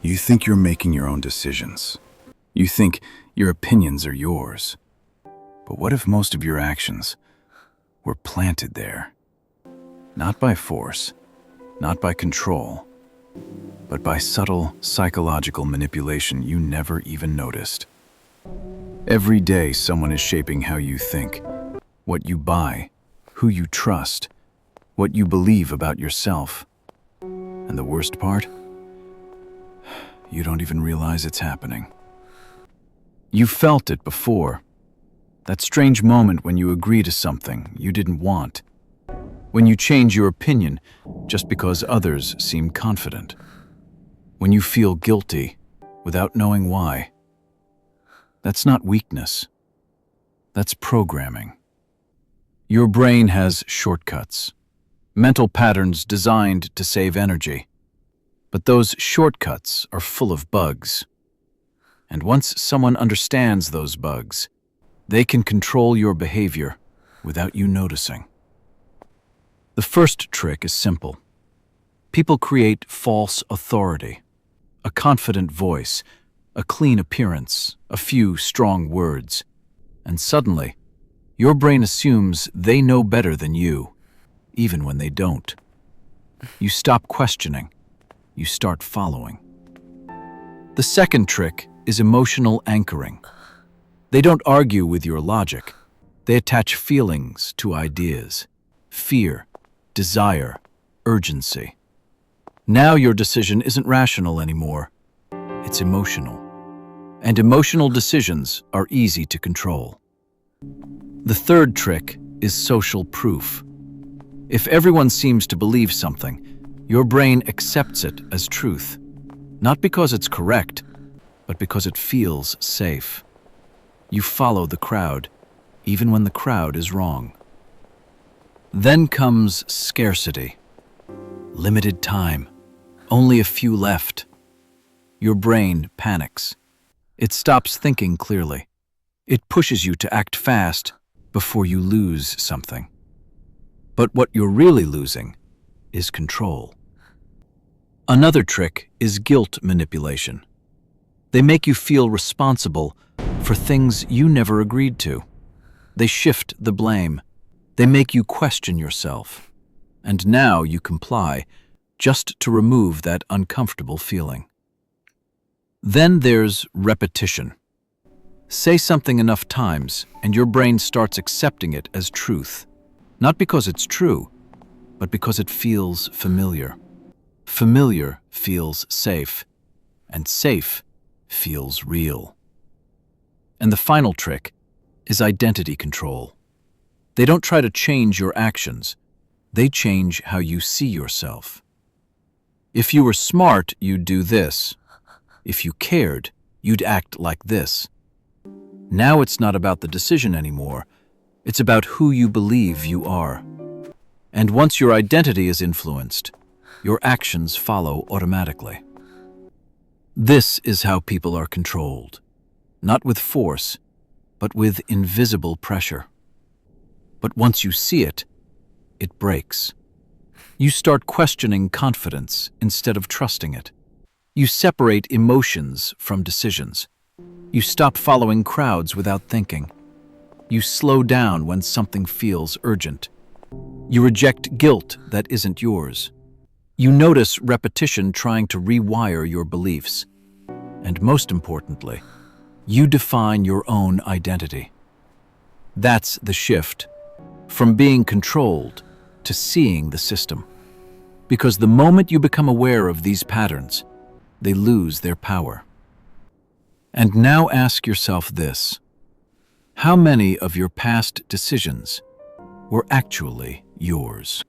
You think you're making your own decisions. You think your opinions are yours. But what if most of your actions were planted there? Not by force, not by control, but by subtle psychological manipulation you never even noticed. Every day someone is shaping how you think, what you buy, who you trust, what you believe about yourself. And the worst part? You don't even realize it's happening. You felt it before. That strange moment when you agree to something you didn't want. When you change your opinion just because others seem confident. When you feel guilty without knowing why. That's not weakness. That's programming. Your brain has shortcuts, mental patterns designed to save energy. But those shortcuts are full of bugs. And once someone understands those bugs, they can control your behavior without you noticing. The first trick is simple. People create false authority, a confident voice, a clean appearance, a few strong words, and suddenly, your brain assumes they know better than you, even when they don't. You stop questioning. You start following. The second trick is emotional anchoring. They don't argue with your logic. They attach feelings to ideas. Fear, desire, urgency. Now your decision isn't rational anymore. It's emotional. And emotional decisions are easy to control. The third trick is social proof. If everyone seems to believe something, your brain accepts it as truth, not because it's correct, but because it feels safe. You follow the crowd, even when the crowd is wrong. Then comes scarcity. Limited time. Only a few left. Your brain panics. It stops thinking clearly. It pushes you to act fast before you lose something. But what you're really losing is control. Another trick is guilt manipulation. They make you feel responsible for things you never agreed to. They shift the blame. They make you question yourself. And now you comply just to remove that uncomfortable feeling. Then there's repetition. Say something enough times and your brain starts accepting it as truth. Not because it's true, but because it feels familiar. Familiar feels safe, and safe feels real. And the final trick is identity control. They don't try to change your actions. They change how you see yourself. If you were smart, you'd do this. If you cared, you'd act like this. Now it's not about the decision anymore. It's about who you believe you are. And once your identity is influenced, your actions follow automatically. This is how people are controlled. Not with force, but with invisible pressure. But once you see it, it breaks. You start questioning confidence instead of trusting it. You separate emotions from decisions. You stop following crowds without thinking. You slow down when something feels urgent. You reject guilt that isn't yours. You notice repetition trying to rewire your beliefs. And most importantly, you define your own identity. That's the shift, from being controlled to seeing the system. Because the moment you become aware of these patterns, they lose their power. And now ask yourself this: how many of your past decisions were actually yours?